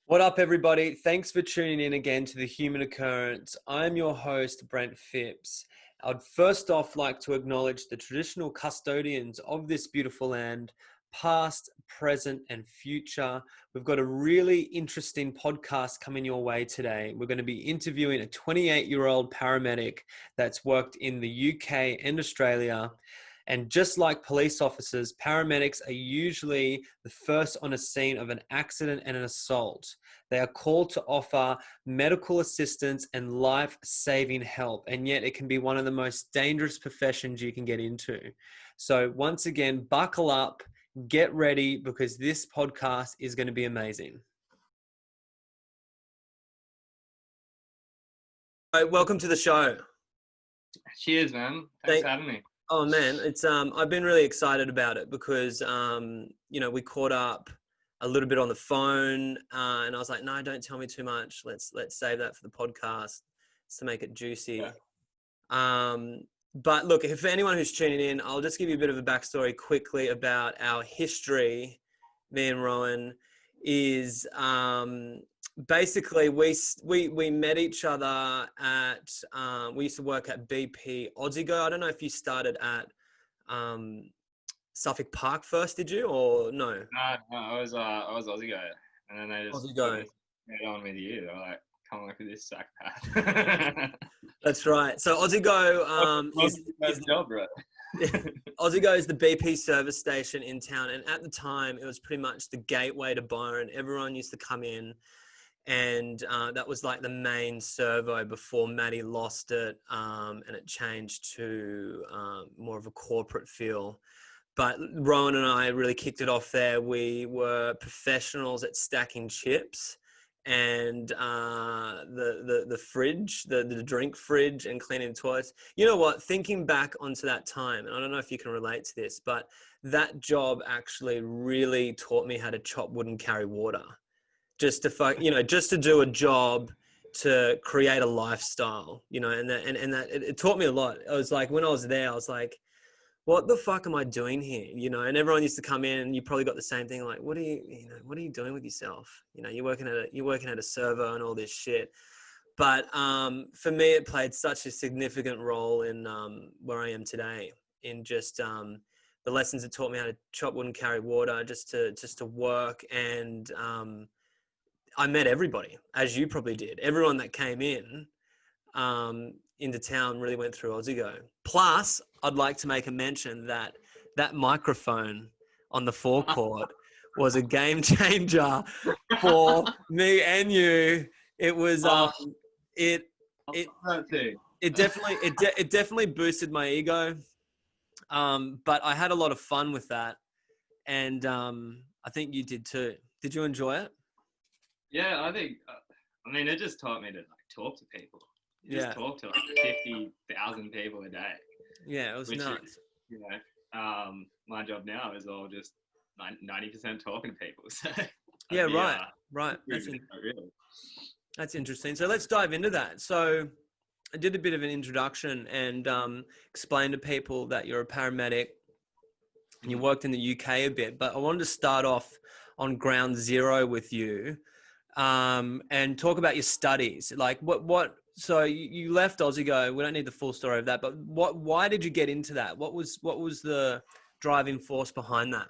What up, everybody? Thanks for tuning in again to the Human Occurrence. I'm your host, Brent Phipps. I'd first off like to acknowledge the traditional custodians of this beautiful land, past, present, and future. We've got a really interesting podcast coming your way today. We're going to be interviewing a 28-year-old paramedic that's worked in the UK and Australia. And just like police officers, paramedics are usually the first on a scene of an accident and an assault. They are called to offer medical assistance and life-saving help, and yet it can be one of the most dangerous professions you can get into. So once again, buckle up, get ready, because this podcast is going to be amazing. All right, welcome to the show. Cheers, man. Thanks for having me. Oh man, it's I've been really excited about it because we caught up a little bit on the phone, and I was like, no, don't tell me too much. Let's save that for the podcast to make it juicy. Yeah. But look, if anyone who's tuning in, I'll just give you a bit of a backstory quickly about our history. Me and Rowan is basically we met each other at we used to work at BP Aussiego. I don't know if you started at Suffolk Park first, did you, or no? No, I was Aussiego, and then they just Aussiego. Get on with you. They were like, come work with this psychopath. That's right. So Aussiego is job, bro. Aussiego is the BP service station in town, and at the time it was pretty much the gateway to Byron. Everyone used to come in, and that was like the main servo before Maddie lost it, and it changed to more of a corporate feel. But Rowan and I really kicked it off there. We were professionals at stacking chips and the fridge, the drink fridge, and cleaning toilets. You know what? Thinking back onto that time, and I don't know if you can relate to this, but that job actually really taught me how to chop wood and carry water. Just to do a job to create a lifestyle, and that it taught me a lot. I was like, when I was there, I was like, what the fuck am I doing here? And everyone used to come in, and you probably got the same thing. Like, what are you doing with yourself? You're working at a servo and all this shit. But for me, it played such a significant role in where I am today, in just the lessons it taught me how to chop wood and carry water, just to work. And I met everybody, as you probably did. Everyone that came in into town really went through Aussiego. Plus, I'd like to make a mention that microphone on the forecourt was a game changer for me and you. It was it definitely boosted my ego. But I had a lot of fun with that, and I think you did too. Did you enjoy it? Yeah, I think. It just taught me to talk to people. Just talk to 50,000 people a day. Yeah, it was nuts. Is, my job now is all just 90% talking to people. So yeah, right. That's interesting. So let's dive into that. So I did a bit of an introduction and explained to people that you're a paramedic and you worked in the UK a bit, but I wanted to start off on ground zero with you and talk about your studies. Like what so you left Aussiego. We don't need the full story of that, but why did you get into that? What was the driving force behind that?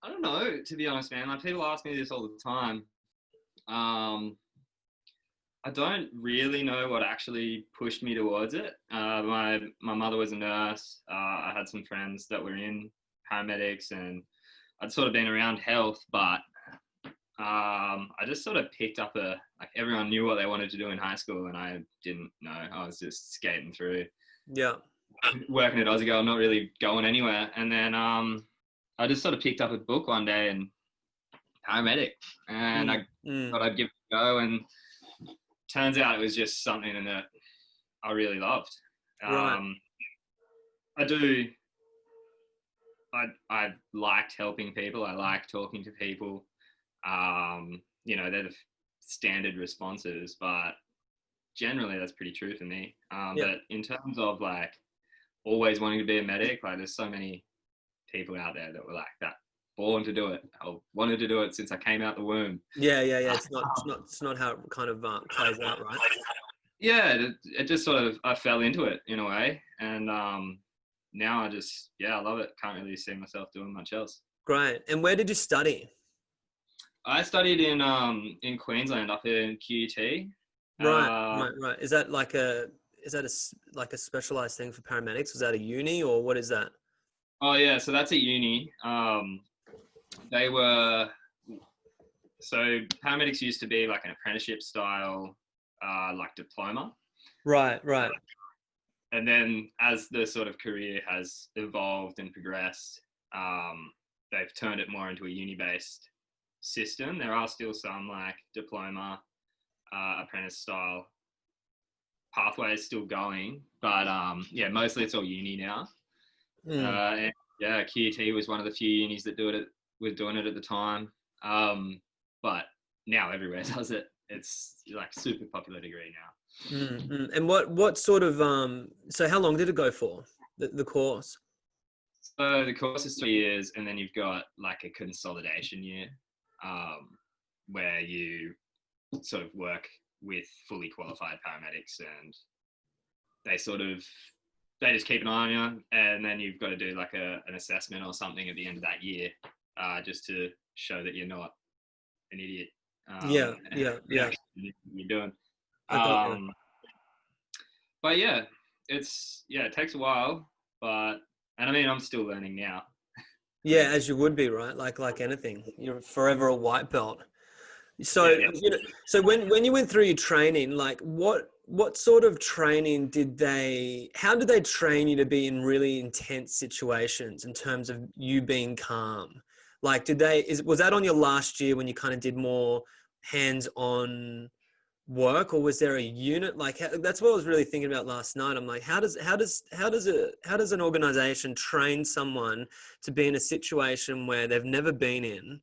I don't know, to be honest, man. Like, people ask me this all the time. I don't really know what actually pushed me towards it. My mother was a nurse. I had some friends that were in paramedics, and I'd sort of been around health, but I just sort of picked up everyone knew what they wanted to do in high school, and I didn't know. I was just skating through. Yeah. Working at Aussiego, not really going anywhere. And then I just sort of picked up a book one day, and paramedic, and I thought I'd give it a go, and turns out it was just something that I really loved. Right. I liked helping people. I liked talking to people. They're the standard responses, but generally that's pretty true for me. But in terms of always wanting to be a medic, there's so many people out there that were like that. born to do it. I wanted to do it since I came out the womb. Yeah. It's not how it kind of plays out, right? Yeah, it just sort of, I fell into it in a way. And now I love it. Can't really see myself doing much else. Great. And where did you study? I studied in Queensland up in QUT. Right. Is that like like a specialized thing for paramedics? Was that a uni or what is that? Oh yeah, so that's at uni. They were so paramedics used to be like an apprenticeship style, like diploma. Right. And then as the sort of career has evolved and progressed, they've turned it more into a uni-based system. There are still some like diploma, apprentice style pathways still going, but mostly it's all uni now. And yeah, QUT was one of the few unis that was doing it at the time. But now everywhere does it. It's like super popular degree now. And what sort of so how long did it go for, the course? So the course is 3 years, and then you've got like a consolidation year, where you sort of work with fully qualified paramedics, and they just keep an eye on you, and then you've got to do like an assessment or something at the end of that year, just to show that you're not an idiot. Yeah. You're doing. But yeah, it takes a while, and I mean, I'm still learning now. Yeah, as you would be, right? Like anything, you're forever a white belt. So, so when you went through your training, like what sort of training how did they train you to be in really intense situations in terms of you being calm? Like, was that on your last year when you kind of did more hands-on work, or was there a unit? Like, that's what I was really thinking about last night. I'm like, how does an organization train someone to be in a situation where they've never been in?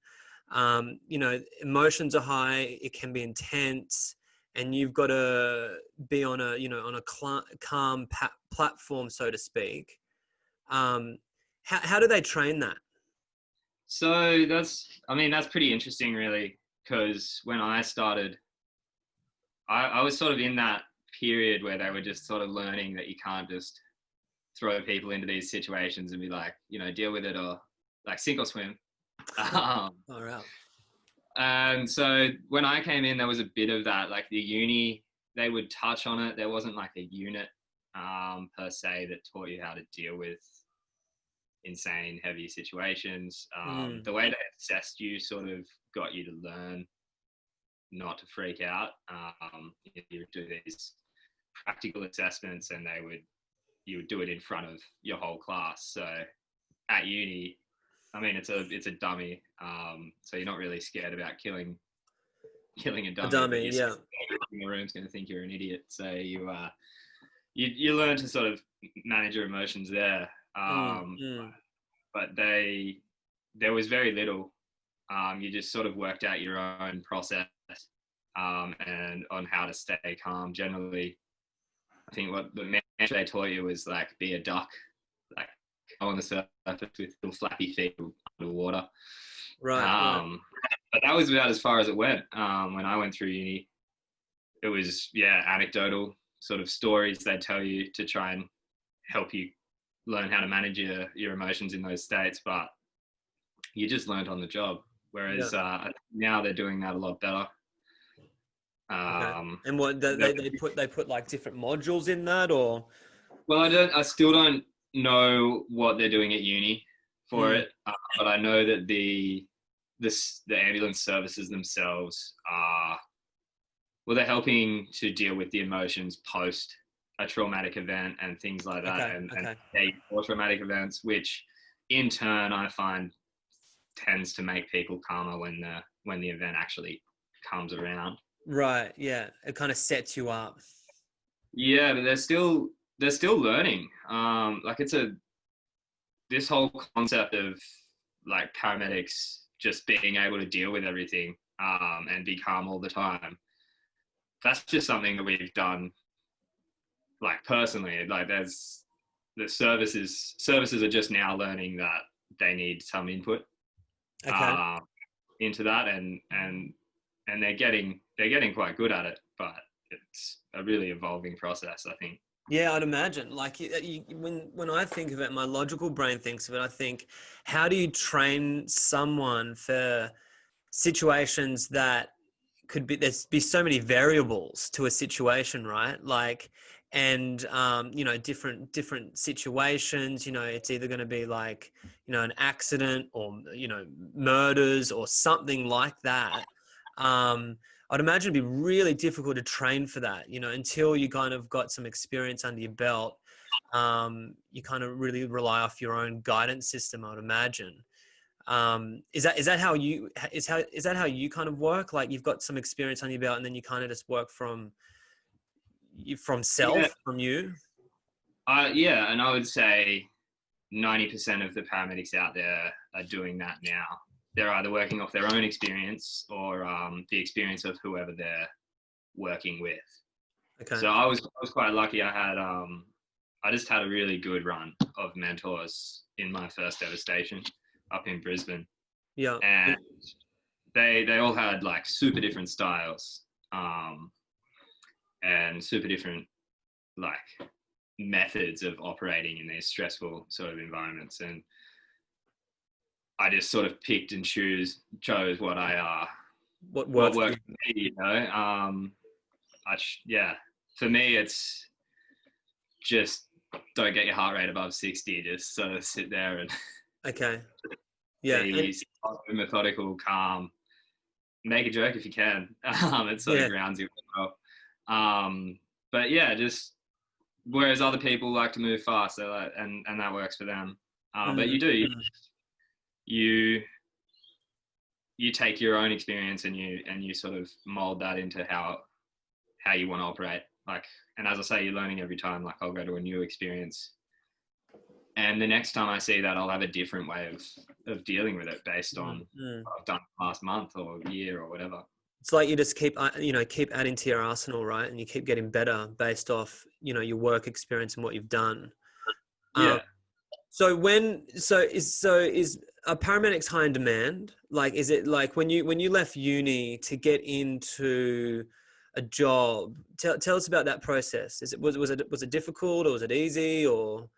Emotions are high, it can be intense, and you've got to be on a calm platform, so to speak. How do they train that? So that's pretty interesting, really, because when I started, I was sort of in that period where they were just sort of learning that you can't just throw people into these situations and be like, deal with it, or like sink or swim. All right. And so when I came in, there was a bit of that, like the uni, they would touch on it. There wasn't like a unit per se that taught you how to deal with insane, heavy situations. The way they assessed you sort of got you to learn not to freak out. You would do these practical assessments, and you would do it in front of your whole class. So at uni, I mean, it's a dummy. So you're not really scared about killing a dummy. A dummy, yeah. In the room's going to think you're an idiot. So you learn to sort of manage your emotions there. But there was very little. You just sort of worked out your own process, and on how to stay calm. Generally, I think what the mantra they taught you was like, be a duck, like go on the surface with little flappy feet underwater. Right. But that was about as far as it went. When I went through uni, it was anecdotal sort of stories they'd tell you to try and help you learn how to manage your emotions in those states, but you just learned on the job. Whereas now they're doing that a lot better. Okay. And what they put like different modules in that, or? Well, I still don't know what they're doing at uni for it, but I know that the ambulance services themselves they're helping to deal with the emotions post a traumatic event and things like that, and or traumatic events, which in turn I find tends to make people calmer when the event actually comes around. Right. Yeah. It kind of sets you up. Yeah, but they're still learning. Like this whole concept of like paramedics just being able to deal with everything and be calm all the time. That's just something that we've done, like personally. Like there's the services are just now learning that they need some input. Okay. into that, and they're getting quite good at it, but it's a really evolving process, I think. Yeah, I'd imagine. Like when I think of it, my logical brain thinks of it. I think, how do you train someone for situations that could be, there's be so many variables to a situation, right? Like, and different situations. It's either going to be like an accident or murders or something like that. I'd imagine it'd be really difficult to train for that, until you kind of got some experience under your belt. You kind of really rely off your own guidance system, I would imagine. Is that how you kind of work? Like, you've got some experience on your belt, and then you kind of just work from Yeah, you. yeah, and I would say 90% of the paramedics out there are doing that now. They're either working off their own experience or the experience of whoever they're working with. Okay. So I was quite lucky. I just had a really good run of mentors in my first ever station up in Brisbane, Yeah. and they all had like super different styles, and super different like methods of operating in these stressful sort of environments, and I just sort of picked and chose What what works for you? worked for me. Yeah, for me it's just don't get your heart rate above 60. Just sort of sit there and Okay. Yeah. And be methodical, calm. Make a joke if you can. It sort of yeah. grounds you well. But yeah, just whereas other people like to move fast, and that works for them. But Mm, you do mm. you you take your own experience and you sort of mold that into how you want to operate. Like, and as I say, you're learning every time. Like, I'll go to a new experience, and the next time I see that, I'll have a different way of dealing with it based Mm, on mm. what I've done last month or year or whatever. It's like you just keep adding to your arsenal, right? And you keep getting better based off, your work experience and what you've done. Um, Yeah. so is are paramedics high in demand? Like, is it like when you left uni to get into a job? Tell us about that process. Was it difficult, or was it easy, or?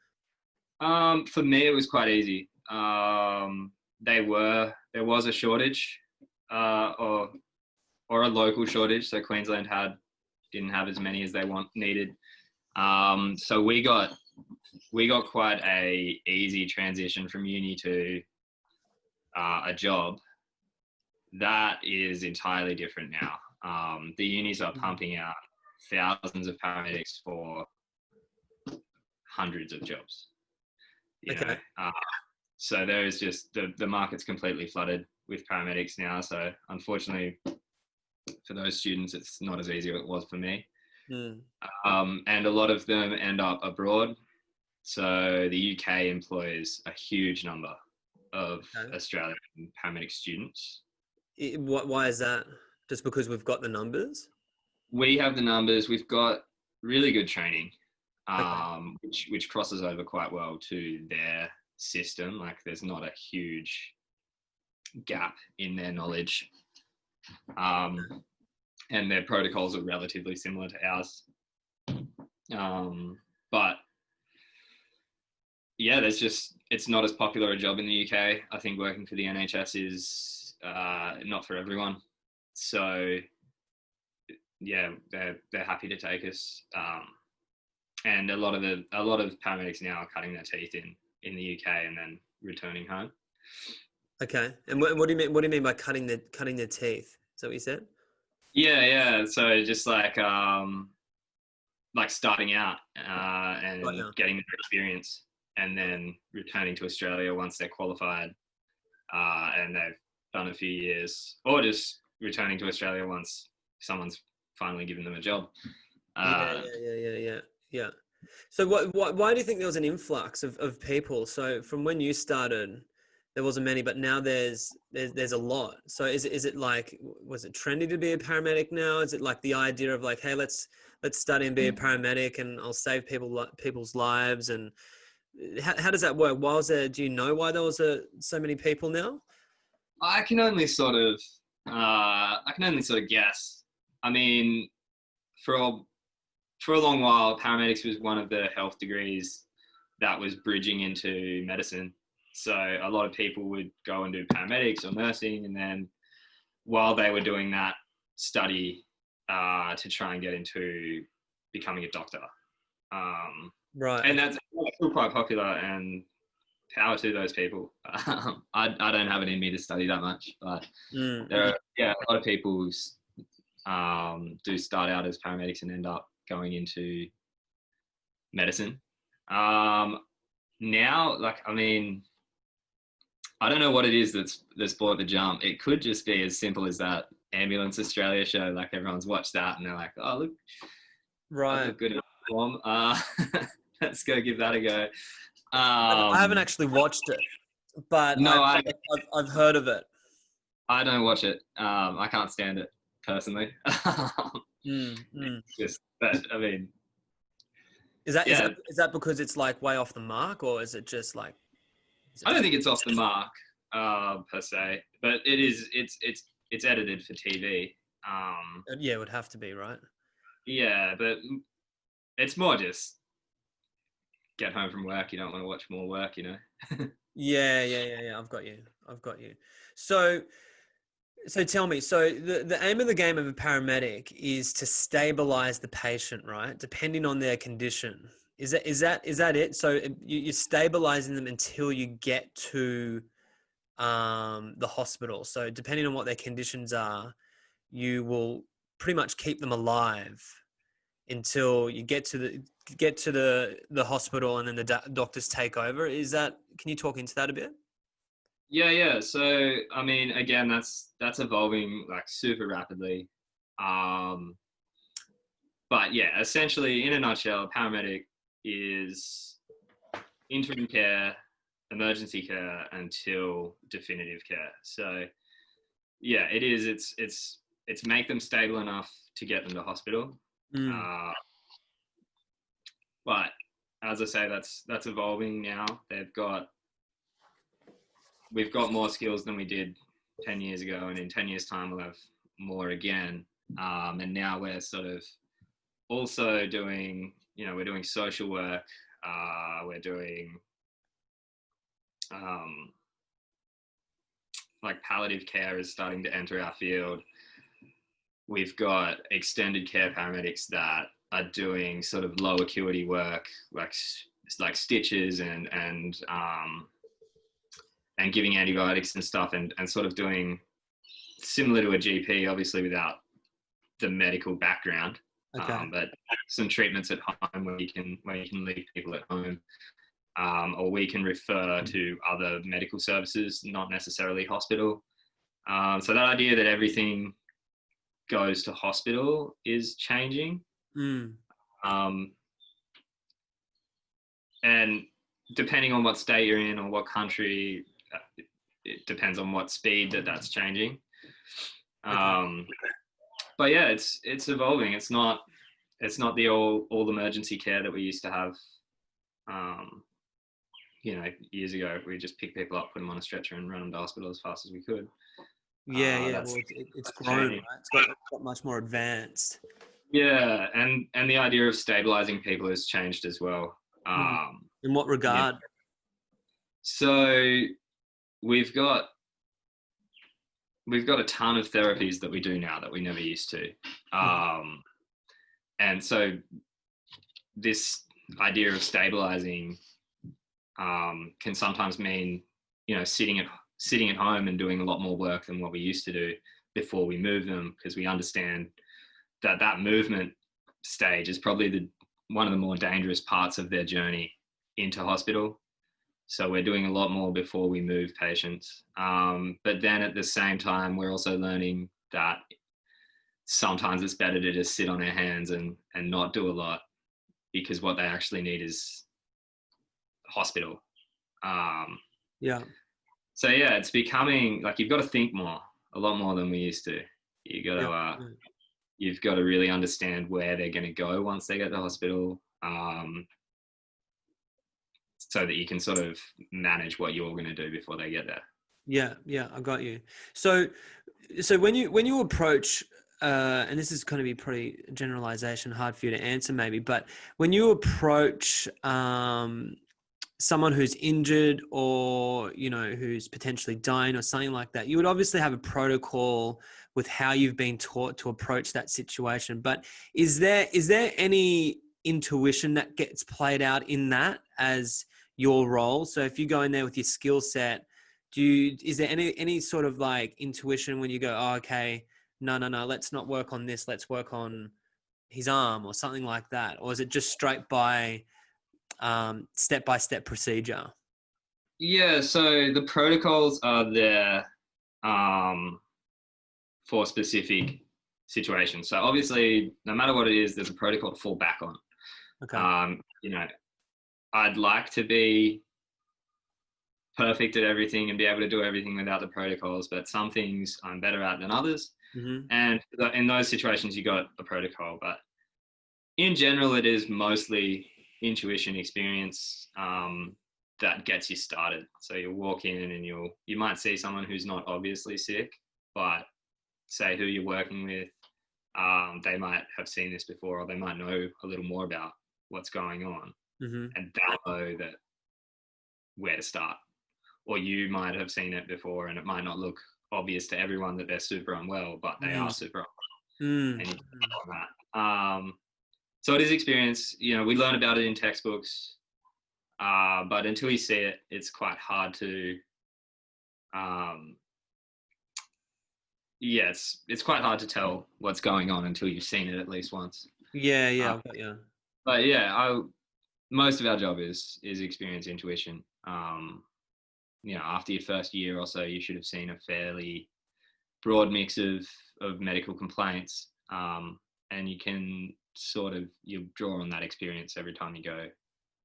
For me, it was quite easy. There was a shortage, or a local shortage. So Queensland didn't have as many as they needed. So we got quite a easy transition from uni to a job. That is entirely different now. The unis are pumping out thousands of paramedics for hundreds of jobs. You know, Okay. so there is just the market's completely flooded with paramedics now. So unfortunately, for those students, it's not as easy as it was for me. Mm. And a lot of them end up abroad. So the UK employs a huge number of Okay. Australian paramedic students. Why is that? Just because we've got the numbers? We have the numbers. We've got really good training, Okay. which crosses over quite well to their system. Like, there's not a huge gap in their knowledge, and their protocols are relatively similar to ours. But yeah, it's not as popular a job in the UK. I think working for the NHS is not for everyone. So yeah, they're happy to take us. And a lot of paramedics now are cutting their teeth in the UK and then returning home. Okay. And what do you mean? What do you mean by cutting their teeth? Is that what you said? Yeah. So just like starting out Right. and Yeah. getting their experience, and then returning to Australia once they're qualified and they've done a few years, or just returning to Australia once someone's finally given them a job. Yeah. So why do you think there was an influx of people? So from when you started, there wasn't many, but now there's a lot. So is it like, was it trendy to be a paramedic now? Is it like the idea of like, hey, let's study and be a paramedic, and I'll save people's lives? And how does that work? Why was there? Do you know why there was so many people now? I can only sort of, guess. I mean, for a, for a long while, paramedics was one of the health degrees that was bridging into medicine. So a lot of people would go and do paramedics or nursing, and then while they were doing that, study to try and get into becoming a doctor. Right. And that's still quite popular, and power to those people. I don't have it in me to study that much, but there are a lot of people who do start out as paramedics and end up going into medicine. Now, like, I mean, I don't know what it is that's brought the jump. It could just be as simple as that Ambulance Australia show. Like, everyone's watched that and they're like, oh, look, I look good in form. Let's go give that a go. I haven't actually watched it, but No, I've heard of it. I don't watch it. I can't stand it personally. Just that. I mean, is that because it's like way off the mark, or is it just like? I don't think it's off the mark per se, but it is. It's edited for TV. Yeah, it would have to be, right? Yeah, but it's more just get home from work. You don't want to watch more work, you know. Yeah. I've got you. So tell me. So the aim of the game of a paramedic is to stabilize the patient, right? Depending on their condition. Is that it? So you're stabilizing them until you get to the hospital. So depending on what their conditions are, you will pretty much keep them alive until you get to the hospital, and then the doctors take over. Can you talk into that a bit? Yeah. So I mean, again, that's evolving like super rapidly. But yeah, essentially, in a nutshell, a paramedic is interim care, emergency care until definitive care. So yeah, it is. It's make them stable enough to get them to hospital. But as I say, that's evolving now. We've got more skills than we did 10 years ago, and in 10 years time we'll have more again. And now we're sort of also doing, we're doing social work. We're doing like palliative care is starting to enter our field. We've got extended care paramedics that are doing sort of low acuity work, like stitches and giving antibiotics and stuff, and sort of doing similar to a GP, obviously without the medical background. Okay. But some treatments at home where you can leave people at home, or we can refer to other medical services, not necessarily hospital. So that idea that everything goes to hospital is changing. And depending on what state you're in or what country, it depends on what speed that's changing. But yeah, it's evolving. It's not the all emergency care that we used to have. Years ago, we just pick people up, put them on a stretcher, and run them to hospital as fast as we could. Yeah. Well, it's grown, right? It's got much more advanced. Yeah, and the idea of stabilizing people has changed as well. In what regard? Yeah. So we've got a ton of therapies that we do now that we never used to. And so this idea of stabilizing can sometimes mean, sitting at home and doing a lot more work than what we used to do before we move them, because we understand that movement stage is probably one of the more dangerous parts of their journey into hospital. So we're doing a lot more before we move patients. But then at the same time, we're also learning that sometimes it's better to just sit on our hands and not do a lot, because what they actually need is hospital. Yeah. So yeah, it's becoming like you've got to think a lot more than we used to. You've got to really understand where they're going to go once they get to hospital, so that you can sort of manage what you're going to do before they get there. Yeah, yeah, I got you. So, so when you approach, and this is going to be pretty generalization, hard for you to answer maybe, but when you approach someone who's injured or who's potentially dying or something like that, you would obviously have a protocol with how you've been taught to approach that situation. But is there any intuition that gets played out in that as your role? So if you go in there with your skill set, is there any sort of like intuition when you go, oh, okay, no, let's not work on this, let's work on his arm or something like that? Or is it just straight by step-by-step procedure? Yeah, so the protocols are there um, for specific situations. So obviously, no matter what it is, there's a protocol to fall back on. Okay. I'd like to be perfect at everything and be able to do everything without the protocols, but some things I'm better at than others. Mm-hmm. And in those situations, you got a protocol. But in general, it is mostly intuition, experience that gets you started. So you walk in and you might see someone who's not obviously sick, but say who you're working with, they might have seen this before, or they might know a little more about what's going on, Mm-hmm. and they'll know that where to start. Or you might have seen it before, and it might not look obvious to everyone that they're super unwell, but they are super unwell, and you can on that. So it is experience. We learn about it in textbooks, but until you see it, it's quite hard to. It's quite hard to tell what's going on until you've seen it at least once. Yeah, Uh, I've got you. but yeah, most of our job is experience, intuition. After your first year or so, you should have seen a fairly broad mix of medical complaints, and you can you draw on that experience every time you go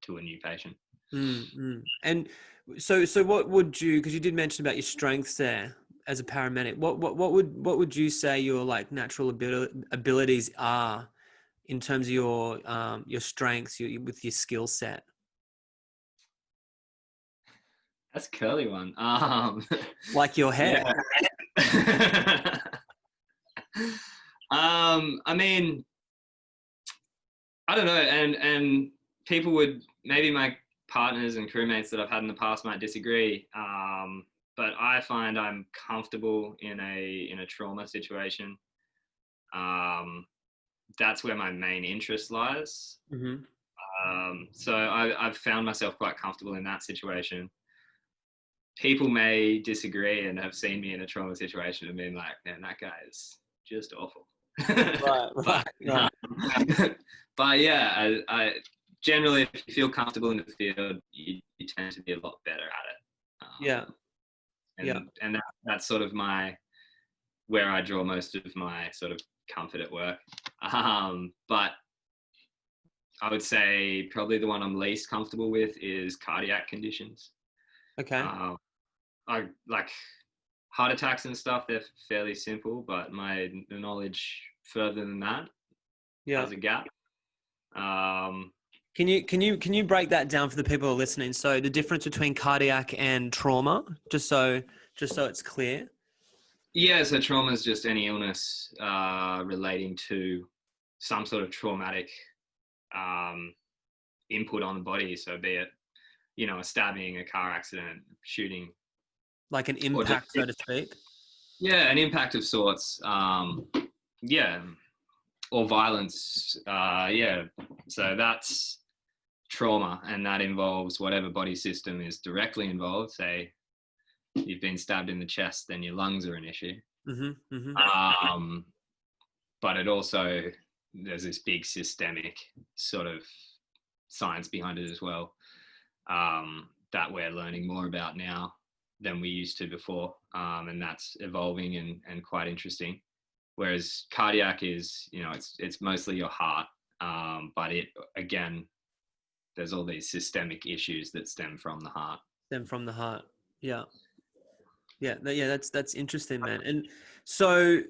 to a new patient. And so what would you, because you did mention about your strengths there as a paramedic, what would you say your like natural abilities are in terms of your strengths with your skill set? That's a curly one. Like your hair. Yeah. I mean, I don't know, and people would, maybe my partners and crewmates that I've had in the past might disagree. But I find I'm comfortable in a trauma situation. That's where my main interest lies. Mm-hmm. So I've found myself quite comfortable in that situation. People may disagree and have seen me in a trauma situation and been like, man, that guy is just awful. Right, but, right. but yeah, I generally, if you feel comfortable in the field, you tend to be a lot better at it. Yeah. And that's sort of where I draw most of my sort of comfort at work. But I would say probably the one I'm least comfortable with is cardiac conditions. Okay. I like heart attacks and stuff. They're fairly simple, but my knowledge further than that has a gap. Can you break that down for the people who are listening? So the difference between cardiac and trauma, just so it's clear. Yeah, so trauma is just any illness relating to some sort of traumatic input on the body. So be it, a stabbing, a car accident, shooting. Like an impact, so to speak. Yeah, an impact of sorts. Yeah, or violence. Yeah, so that's trauma, and that involves whatever body system is directly involved. Say you've been stabbed in the chest, then your lungs are an issue. Mm-hmm, mm-hmm. But it also, there's this big systemic sort of science behind it as well, that we're learning more about now than we used to before, and that's evolving and quite interesting. Whereas cardiac is, it's mostly your heart, but it, again, there's all these systemic issues that stem from the heart. Yeah. That's interesting, man. And so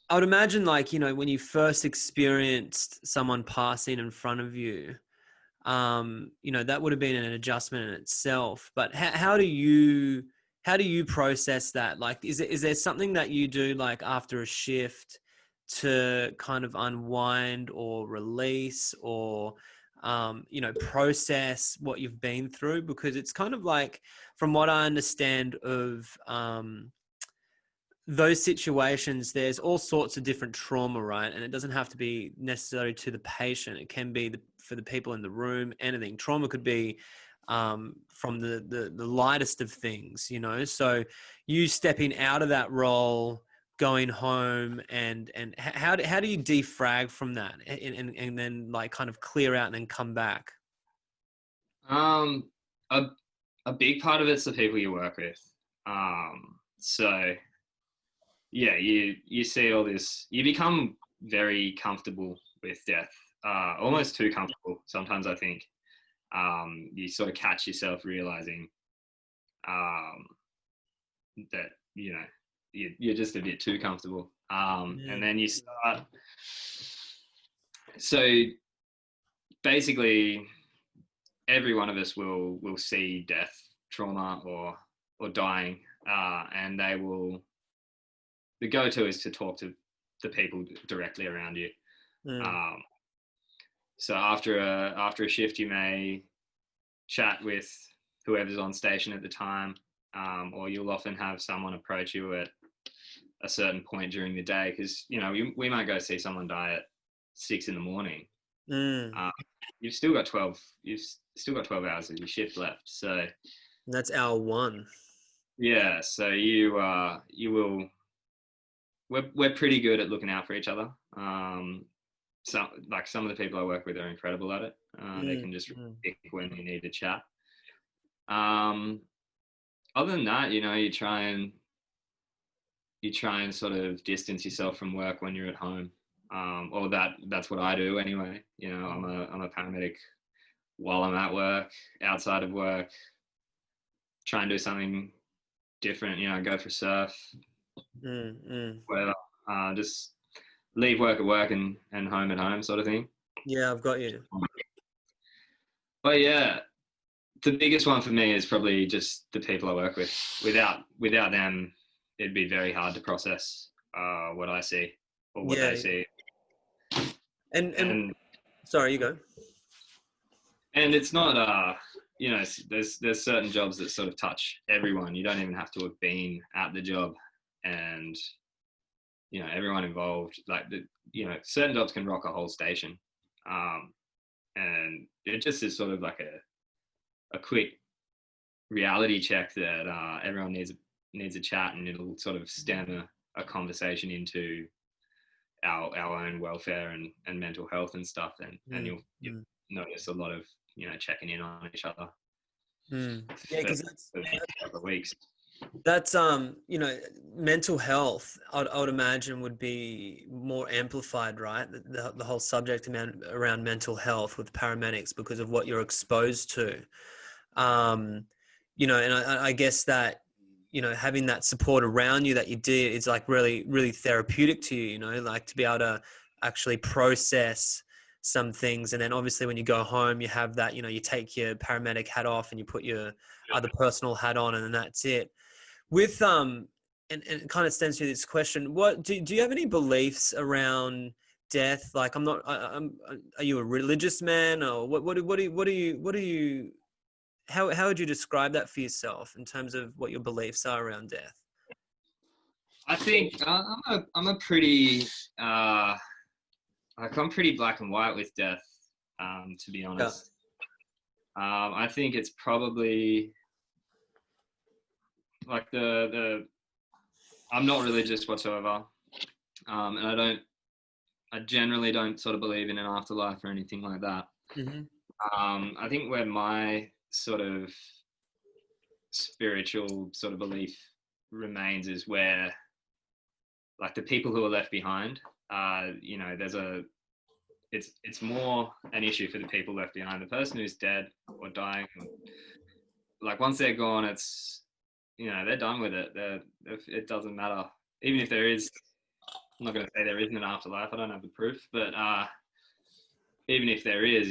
I would imagine, like, when you first experienced someone passing in front of you, that would have been an adjustment in itself. But how do you how do you process that? Like, is there something that you do like after a shift to kind of unwind or release or, process what you've been through? Because it's kind of like, from what I understand of, those situations, there's all sorts of different trauma, right? And it doesn't have to be necessarily to the patient. It can be for the people in the room, anything. Trauma could be from the lightest of things, So you stepping out of that role, going home, and how do you defrag from that and then like kind of clear out and then come back? Um, a, a big part of it's the people you work with. So yeah, you see all this, you become very comfortable with death, almost too comfortable sometimes, I think. You sort of catch yourself realizing that you're just a bit too comfortable, and then you start. So basically, every one of us will see death, trauma, or dying, and they will. The go-to is to talk to the people directly around you. So after a shift, you may chat with whoever's on station at the time, or you'll often have someone approach you at a certain point during the day, because we might go see someone die at 6 a.m. You've still got 12 hours of your shift left, so that's hour one. Yeah, so you will. We're pretty good at looking out for each other. Some of the people I work with are incredible at it. They can just pick when you need to chat. Other than that, you try and sort of distance yourself from work when you're at home. Or that's what I do anyway. I'm a paramedic while I'm at work, outside of work. Try and do something different. Go for a surf. Whatever. Just leave work at work and home at home, sort of thing. Yeah, I've got you. But yeah, the biggest one for me is probably just the people I work with. Without them, it'd be very hard to process what I see or what they see. And sorry, you go. And it's not there's certain jobs that sort of touch everyone. You don't even have to have been at the job, and everyone involved. Like certain jobs can rock a whole station, and it just is sort of like a quick reality check that everyone needs a chat, and it'll sort of stem a conversation into our own welfare and mental health and stuff, and you'll notice a lot of checking in on each other. Yeah, because that's a couple of weeks. That's mental health, I would imagine, would be more amplified, right? The whole subject around mental health with paramedics, because of what you're exposed to. And I guess that having that support around you that you did is like really, really therapeutic to you. Like to be able to actually process some things, and then obviously when you go home, you have that. You take your paramedic hat off and you put your other personal hat on, and then that's it. With and it kind of stems to this question: what do you have any beliefs around death? Like, are you a religious man, or what do you how would you describe that for yourself in terms of what your beliefs are around death? I think I'm a pretty I'm pretty black and white with death, to be honest. Yeah. I think it's probably like I'm not religious whatsoever, and I generally don't sort of believe in an afterlife or anything like that. I think where my sort of spiritual sort of belief remains is where, like, the people who are left behind, it's more an issue for the people left behind. The person who's dead or dying, like, once they're gone, it's they're done with it. It doesn't matter. Even if there is, I'm not going to say there isn't an afterlife. I don't have the proof, but even if there is,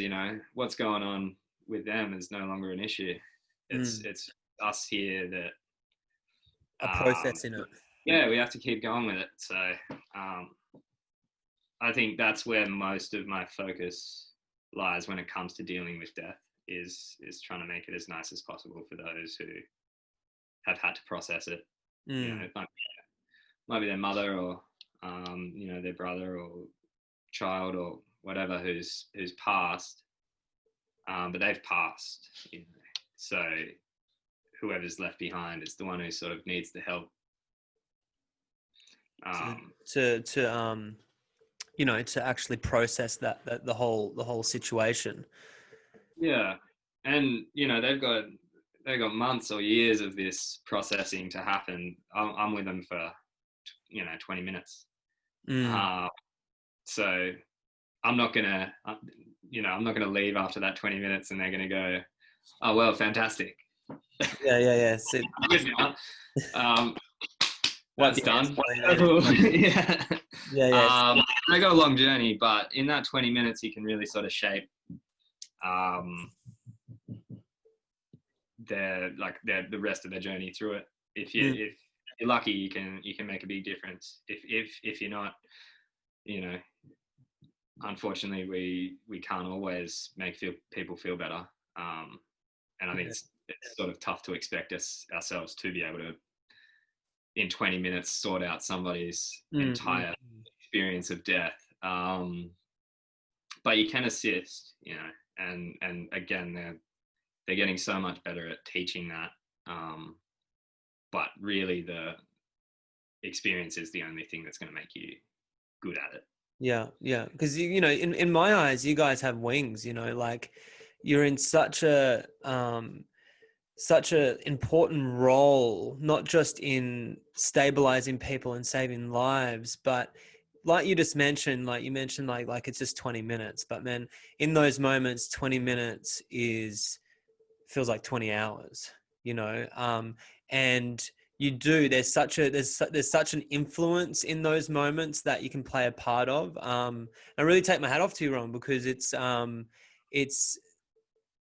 what's going on with them is no longer an issue. It's us here that a process in it. Yeah, we have to keep going with it. So I think that's where most of my focus lies when it comes to dealing with death, is trying to make it as nice as possible for those who have had to process it. You know, it might be their mother, or you know, their brother or child or whatever who's passed, but they've passed. You know, so whoever's left behind is the one who sort of needs the help. To you know, to actually process that the whole situation. Yeah, and you know, they've got months or years of this processing to happen. I'm with them for, you know, 20 minutes. So I'm not gonna, you know, I'm not gonna leave after that 20 minutes and they're gonna go, oh well, fantastic. Yeah. So, that's done. Yeah. They got a long journey, but in that 20 minutes, you can really sort of shape the rest of their journey through it. If you're lucky, you can make a big difference. If you're not, you know, unfortunately, we can't always make people feel better. And I think it's sort of tough to expect ourselves to be able to, in 20 minutes, sort out somebody's entire experience of death. But you can assist, you know, and again, they're getting so much better at teaching that. But really, the experience is the only thing that's going to make you good at it. Yeah. Because you know, in my eyes, you guys have wings. You know, like you're in such a important role, not just in stabilizing people and saving lives, but like you just mentioned, like it's just 20 minutes, but man, in those moments, 20 minutes feels like 20 hours, you know? And there's such an influence in those moments that you can play a part of. I really take my hat off to you, Rowan, because it's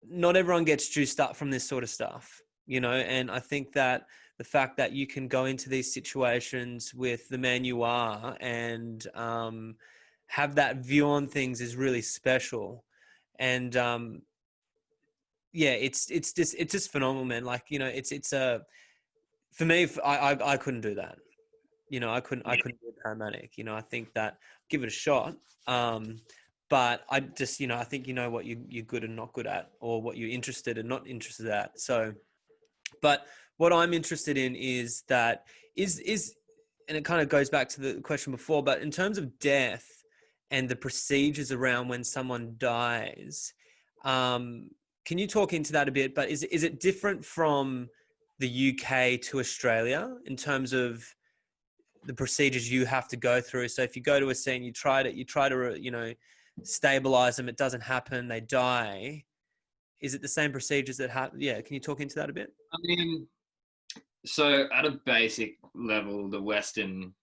not everyone gets juiced up from this sort of stuff, you know? And I think that the fact that you can go into these situations with the man you are and have that view on things is really special. And it's just phenomenal, man. Like, you know, for me, I couldn't do that. You know, I couldn't be a paramedic. You know, I think that give it a shot. But I just, you know, I think you know what you're good and not good at, or what you're interested and not interested at. So, but what I'm interested in is that is, and it kind of goes back to the question before, but in terms of death and the procedures around when someone dies, can you talk into that a bit? But is it different from the UK to Australia in terms of the procedures you have to go through? So if you go to a scene, you try to, you know, stabilize them, it doesn't happen, they die. Is it the same procedures that happen? Yeah. Can you talk into that a bit? I mean, so at a basic level, the Western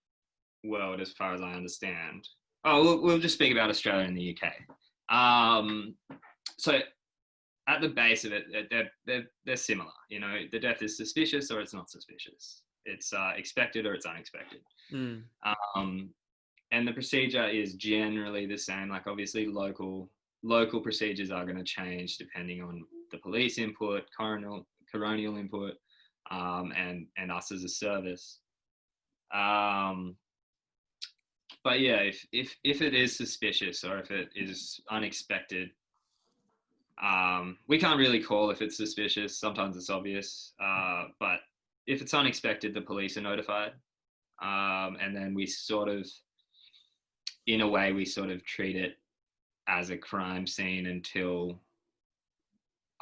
world, as far as I understand, we'll just speak about Australia and the UK. So at the base of it, they're similar. You know, the death is suspicious or it's not suspicious. It's expected or it's unexpected. And the procedure is generally the same. Like, obviously, local procedures are going to change depending on the police input, coronial input, and us as a service. But yeah, if it is suspicious or if it is unexpected, we can't really call if it's suspicious. Sometimes it's obvious, but if it's unexpected, the police are notified, and then we sort of, in a way, we sort of treat it as a crime scene until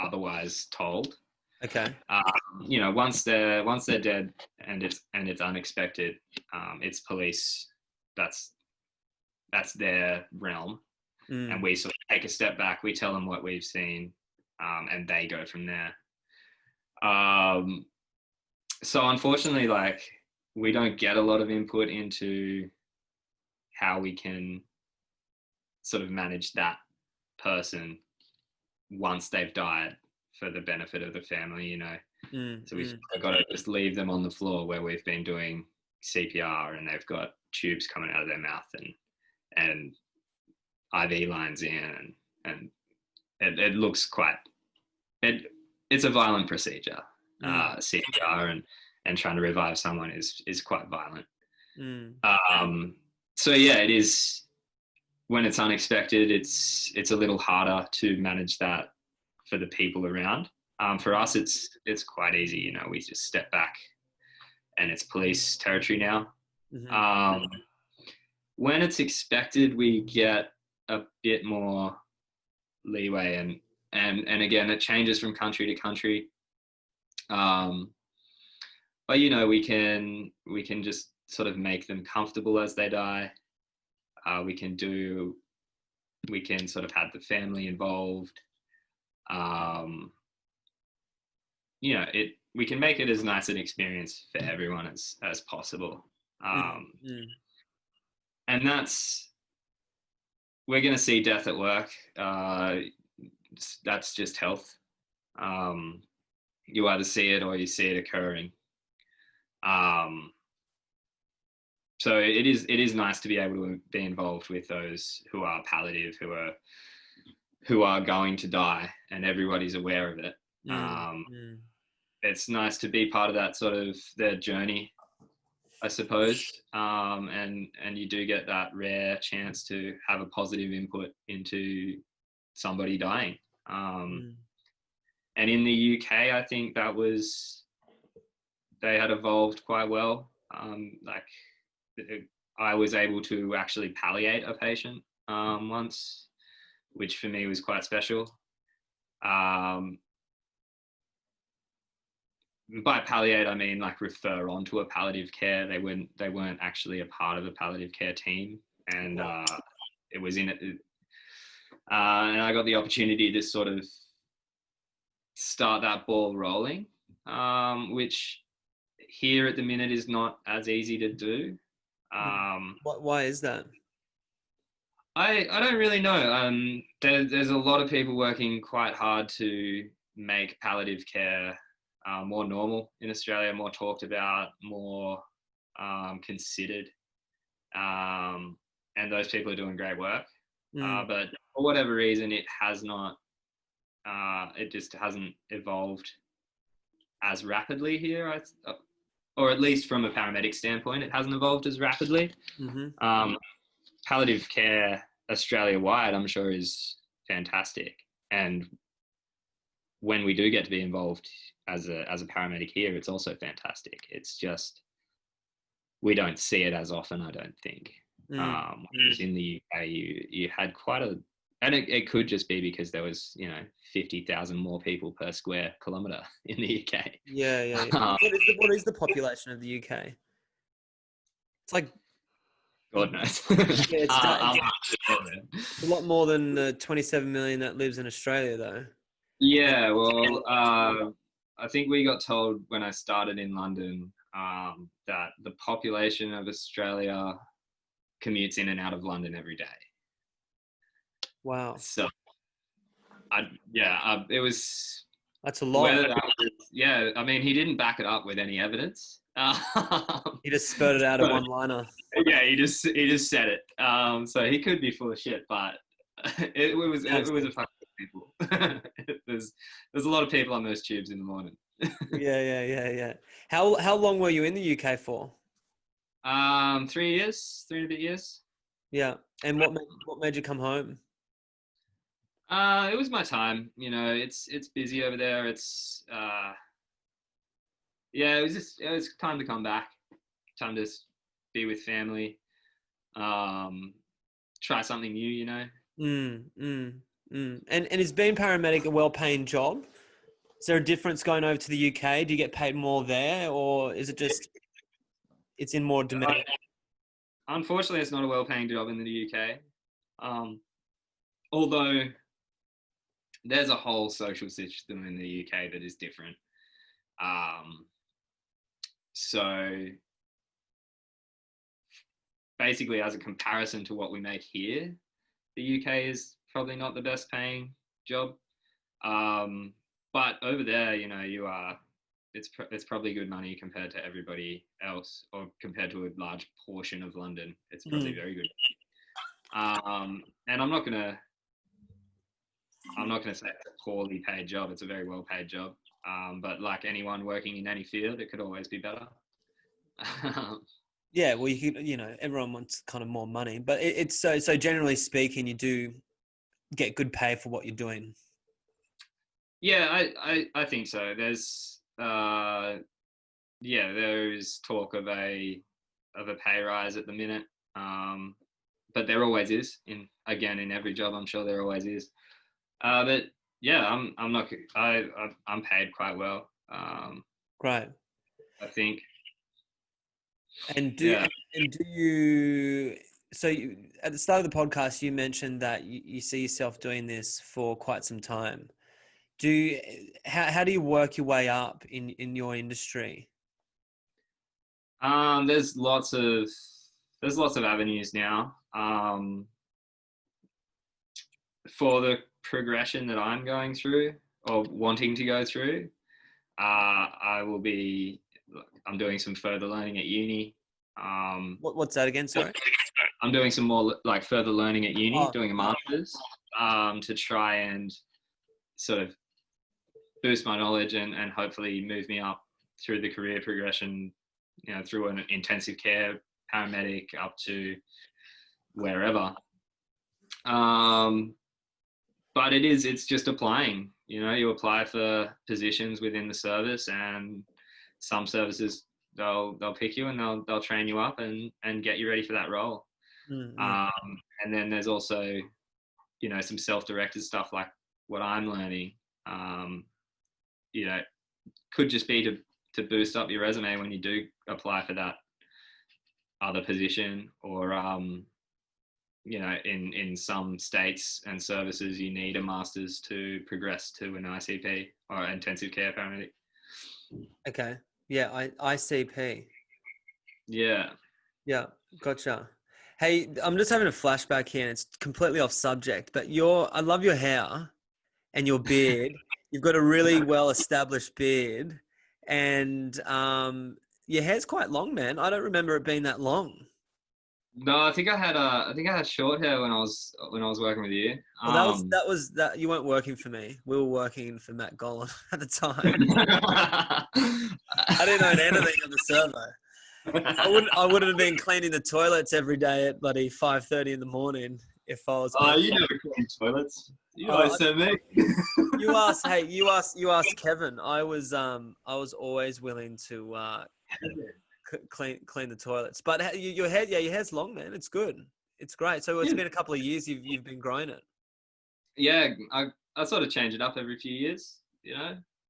otherwise told. Okay. You know, once they're dead and it's unexpected, it's police. That's their realm. And we sort of take a step back. We tell them what we've seen, and they go from there. So unfortunately, like, we don't get a lot of input into how we can sort of manage that person once they've died for the benefit of the family. You know, So we've got to just leave them on the floor where we've been doing CPR, and they've got tubes coming out of their mouth and IV lines in, and it looks quite, it's a violent procedure. CPR and trying to revive someone is quite violent. So yeah, it is, when it's unexpected, it's a little harder to manage that for the people around. For us, it's quite easy. You know, we just step back, and it's police territory now. When it's expected, we get a bit more leeway, and again, it changes from country to country. But you know, we can just sort of make them comfortable as they die. We can sort of have the family involved. You know, we can make it as nice an experience for everyone as possible. And we're going to see death at work. That's just health. You either see it or you see it occurring. So it is nice to be able to be involved with those who are palliative, who are going to die, and everybody's aware of it. It's nice to be part of that sort of their journey, I suppose. And you do get that rare chance to have a positive input into somebody dying. And in the UK, I think they had evolved quite well. Like, I was able to actually palliate a patient once, which for me was quite special. By palliate, I mean like refer on to a palliative care. They weren't actually a part of a palliative care team, and it was in it. And I got the opportunity to sort of start that ball rolling, which here at the minute is not as easy to do. Why is that? I don't really know. There's a lot of people working quite hard to make palliative care more normal in Australia, more talked about, more considered, and those people are doing great work. But for whatever reason, it has not. It just hasn't evolved as rapidly here, or at least from a paramedic standpoint, it hasn't evolved as rapidly. Palliative care Australia-wide, I'm sure, is fantastic, and when we do get to be involved as a paramedic here, it's also fantastic. It's just we don't see it as often, I don't think. Whereas in the UK, you had quite a, and it could just be because there was 50,000 more people per square kilometre in the UK. Yeah. What is the population of the UK? It's like, God knows. Yeah, it's a lot more than the 27 million that lives in Australia, though. Yeah, well, I think we got told when I started in London that the population of Australia commutes in and out of London every day. Wow. So, it was. That's a lot. Yeah, I mean, he didn't back it up with any evidence. He just spurted out a one-liner. Yeah, he just said it. So he could be full of shit, but it was a fuck people. There's a lot of people on those tubes in the morning. Yeah. How long were you in the UK for? 3 years, 3.5 years. Yeah, and what made you come home? It was my time. It's busy over there. It's it was time to come back. Time to be with family. Try something new. And is being paramedic a well-paying job? Is there a difference going over to the UK? Do you get paid more there, or is it just it's in more demand? Unfortunately, it's not a well-paying job in the UK. Although there's a whole social system in the UK that is different. So basically, as a comparison to what we make here, the UK is probably not the best paying job. But over there, you are it's probably good money compared to everybody else, or compared to a large portion of London. It's probably very good. And I'm not gonna say it's a poorly paid job. It's a very well paid job. But like anyone working in any field, it could always be better. Yeah, well, everyone wants kind of more money, but it's so generally speaking, you do get good pay for what you're doing. Yeah, I think so. There's talk of a pay rise at the minute, but there always is in every job. I'm sure there always is. But yeah, I'm paid quite well. Right. I think. And do you? So at the start of the podcast, you mentioned that you see yourself doing this for quite some time. How do you work your way up in your industry? There's lots of avenues now. For the progression that I'm going through or wanting to go through, I'm doing some further learning at uni. What's that again? Sorry. I'm doing some more like further learning at uni, doing a master's, to try and sort of boost my knowledge and hopefully move me up through the career progression, through an intensive care paramedic up to wherever. But it's just applying. You apply for positions within the service, and some services they'll pick you and they'll train you up and get you ready for that role. Mm-hmm. And then there's also some self-directed stuff like what I'm learning. Could just be to boost up your resume when you do apply for that other position, or in some states and services you need a master's to progress to an ICP, or intensive care paramedic. Okay. Yeah, ICP. Yeah. Yeah, gotcha. Hey, I'm just having a flashback here, and it's completely off subject, but I love your hair and your beard. You've got a really well-established beard, and your hair's quite long, man. I don't remember it being that long. No, I think I had short hair when I was working with you. Well, that you weren't working for me. We were working for Macdonald at the time. I didn't own anything on the servo. I wouldn't have been cleaning the toilets every day at bloody 5:30 in the morning if I was. You never clean toilets. You always send me. You asked Kevin. I was always willing to clean the toilets. But your hair's long, man. It's good. It's great. So it's been a couple of years you've been growing it. Yeah, I sort of change it up every few years.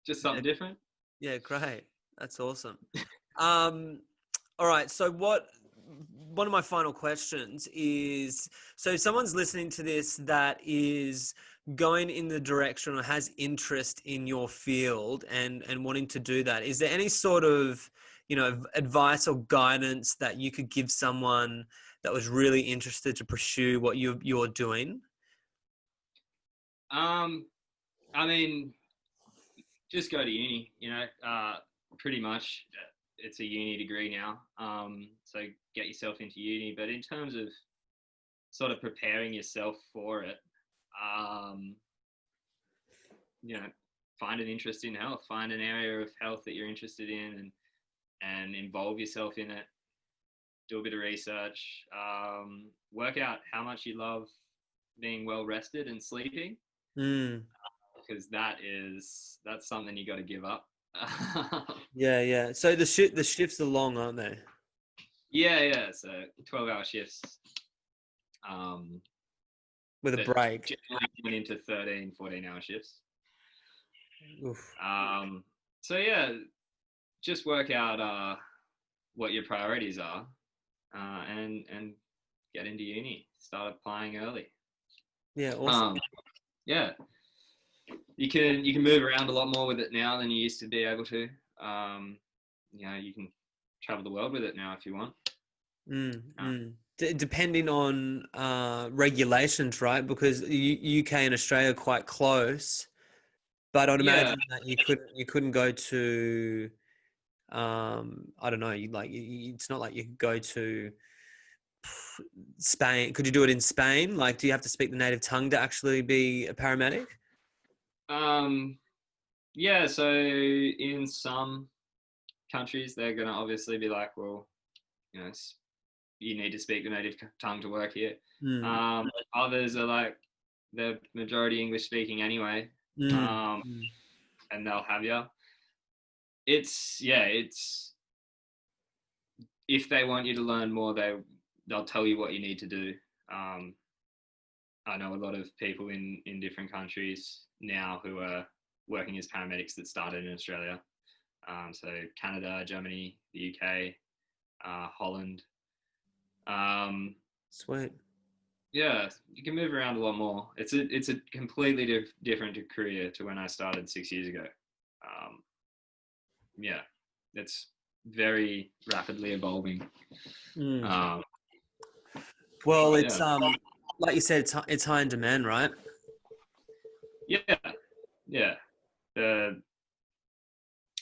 Just something different. Yeah, great. That's awesome. All right. So one of my final questions is, so if someone's listening to this that is going in the direction or has interest in your field and wanting to do that, is there any sort of, advice or guidance that you could give someone that was really interested to pursue what you're doing? I mean, just go to uni, pretty much it's a uni degree now. So get yourself into uni, but in terms of sort of preparing yourself for it, find an interest in health, find an area of health that you're interested in and involve yourself in it. Do a bit of research, work out how much you love being well rested and sleeping. Because that's something you got to give up. Yeah. So the shifts are long, aren't they? Yeah. So 12-hour shifts. With a break. Generally into 13, 14-hour shifts. Oof. So yeah, just work out what your priorities are, and get into uni. Start applying early. Yeah, awesome. Yeah. You can move around a lot more with it now than you used to be able to. You can travel the world with it now if you want. Depending on regulations, right? Because UK and Australia are quite close, But I'd Yeah. imagine that you couldn't go to, I don't know, it's not like you could go to Spain. Could you do it in Spain? Like, do you have to speak the native tongue to actually be a paramedic? Um, yeah. So in some countries, they're going to obviously be like, well, you know, you need to speak the native tongue to work here. Mm, Others are like, they're majority English speaking anyway, mm, um, mm, and they'll have you. It's if they want you to learn more, they'll tell you what you need to do. Um, I know a lot of people in different countries now who are working as paramedics that started in Australia. So Canada, Germany, the UK, Holland. Um, Sweet. yeah, you can move around a lot more. It's a completely different career to when I started 6 years ago. Um, yeah, it's very rapidly evolving. Mm. Um, Well, but it's yeah, like you said, it's high in demand, right? yeah, yeah.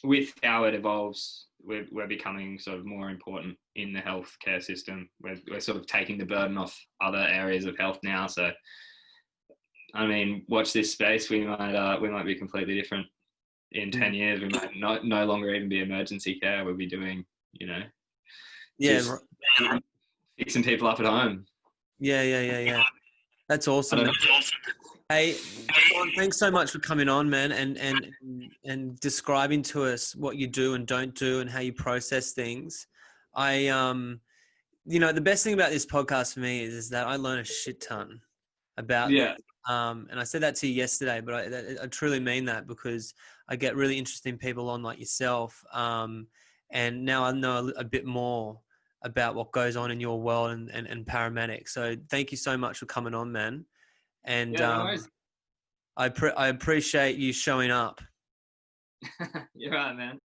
With how it evolves, we're becoming sort of more important in the healthcare system. We're sort of taking the burden off other areas of health now. So, I mean, watch this space. We might be completely different in 10 years. We might no longer even be emergency care. We'll be doing, you know, Yeah, just fixing people up at home. yeah. That's awesome, man. Hey, Sean, thanks so much for coming on, man, and describing to us what you do and don't do and how you process things. I the best thing about this podcast for me is that I learn a shit ton about this. Yeah, And I said that to you yesterday, but I truly mean that because I get really interesting people on like yourself. And now I know a bit more about what goes on in your world and paramedics. So thank you so much for coming on, man. And yeah, no worries. I appreciate you showing up. You're right, man.